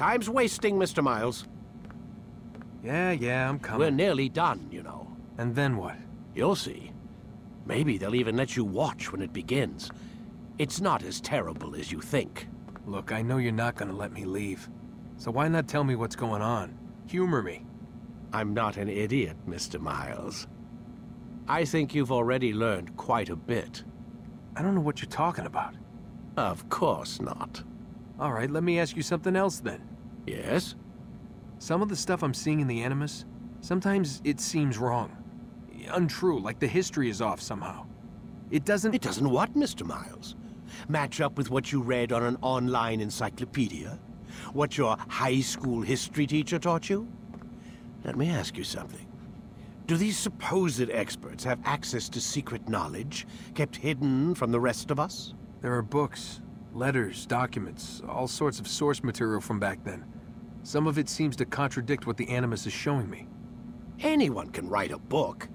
Time's wasting, Mr. Miles. Yeah, I'm coming. We're nearly done, you know. And then what? You'll see. Maybe they'll even let you watch when it begins. It's not as terrible as you think. Look, I know you're not gonna let me leave. So why not tell me what's going on? Humor me. I'm not an idiot, Mr. Miles. I think you've already learned quite a bit. I don't know what you're talking about. Of course not. All right, let me ask you something else then. Yes? Some of the stuff I'm seeing in the Animus, sometimes it seems wrong. Untrue, like the history is off somehow. It doesn't... It doesn't what, Mr. Miles? Match up with what you read on an online encyclopedia? What your high school history teacher taught you? Let me ask you something. Do these supposed experts have access to secret knowledge, kept hidden from the rest of us? There are books, letters, documents, all sorts of source material from back then. Some of it seems to contradict what the Animus is showing me. Anyone can write a book,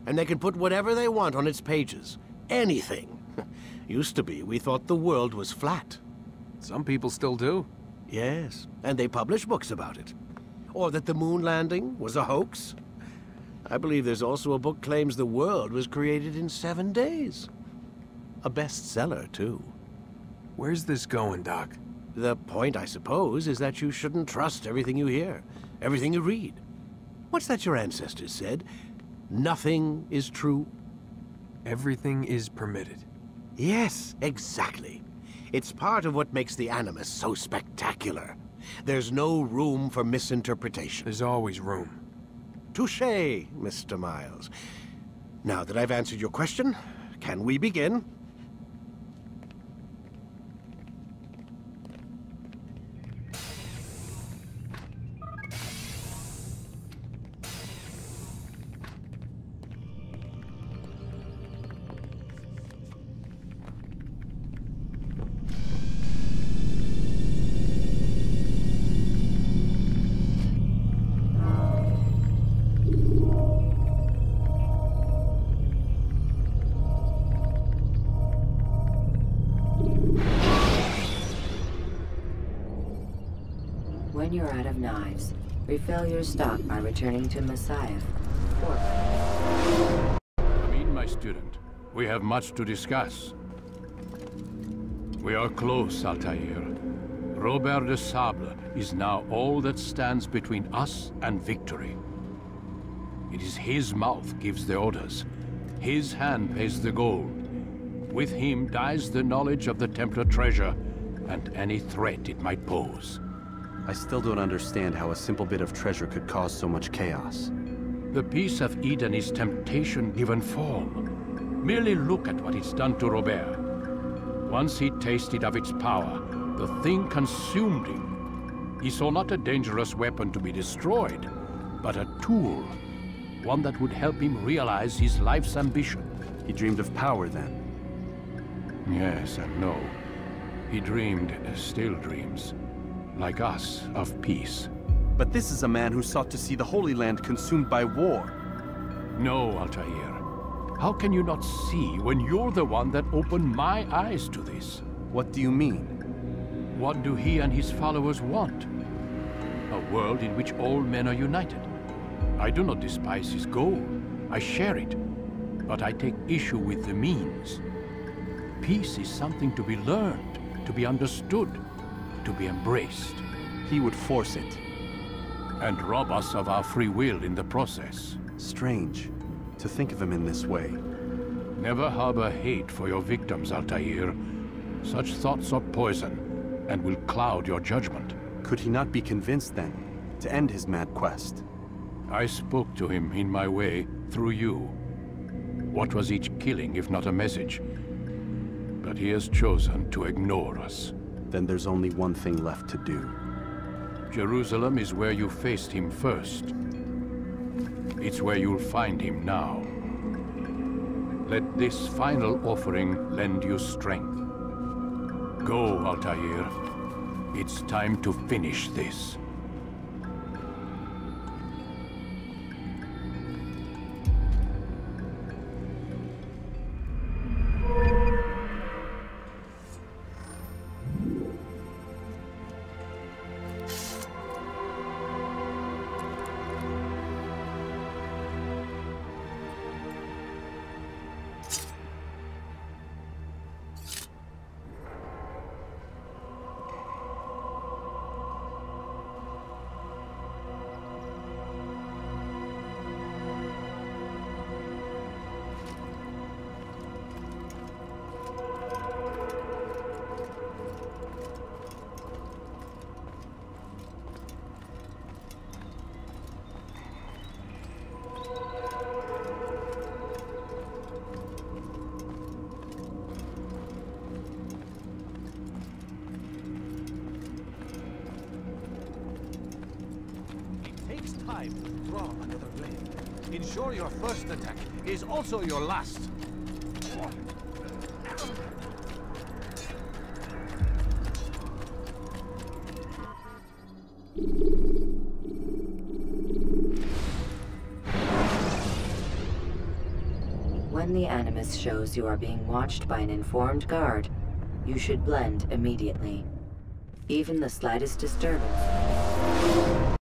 and they can put whatever they want on its pages. Anything. Used to be, we thought the world was flat. Some people still do. Yes, and they publish books about it. Or that the moon landing was a hoax. I believe there's also a book claims the world was created in 7 days. A bestseller, too. Where's this going, Doc? The point, I suppose, is that you shouldn't trust everything you hear, everything you read. What's that your ancestors said? Nothing is true? Everything is permitted. Yes, exactly. It's part of what makes the Animus so spectacular. There's no room for misinterpretation. There's always room. Touché, Mr. Miles. Now that I've answered your question, can we begin? When you're out of knives, refill your stock by returning to Messiah. Come in, my student. We have much to discuss. We are close, Altaïr. Robert de Sable is now all that stands between us and victory. It is his mouth gives the orders. His hand pays the gold. With him dies the knowledge of the Templar treasure and any threat it might pose. I still don't understand how a simple bit of treasure could cause so much chaos. The peace of Eden is temptation given form. Merely look at what it's done to Robert. Once he tasted of its power, the thing consumed him. He saw not a dangerous weapon to be destroyed, but a tool. One that would help him realize his life's ambition. He dreamed of power then? Yes and no. He dreamed, still dreams. Like us, of peace. But this is a man who sought to see the Holy Land consumed by war. No, Altaïr. How can you not see when you're the one that opened my eyes to this? What do you mean? What do he and his followers want? A world in which all men are united. I do not despise his goal. I share it. But I take issue with the means. Peace is something to be learned, to be understood, to be embraced. He would force it. And rob us of our free will in the process. Strange, to think of him in this way. Never harbor hate for your victims, Altaïr. Such thoughts are poison, and will cloud your judgment. Could he not be convinced, then, to end his mad quest? I spoke to him in my way, through you. What was each killing if not a message? But he has chosen to ignore us. Then there's only one thing left to do. Jerusalem is where you faced him first. It's where you'll find him now. Let this final offering lend you strength. Go, Altaïr. It's time to finish this. time to draw another blade. Ensure your first attack is also your last. When the Animus shows you are being watched by an informed guard, you should blend immediately. Even the slightest disturbance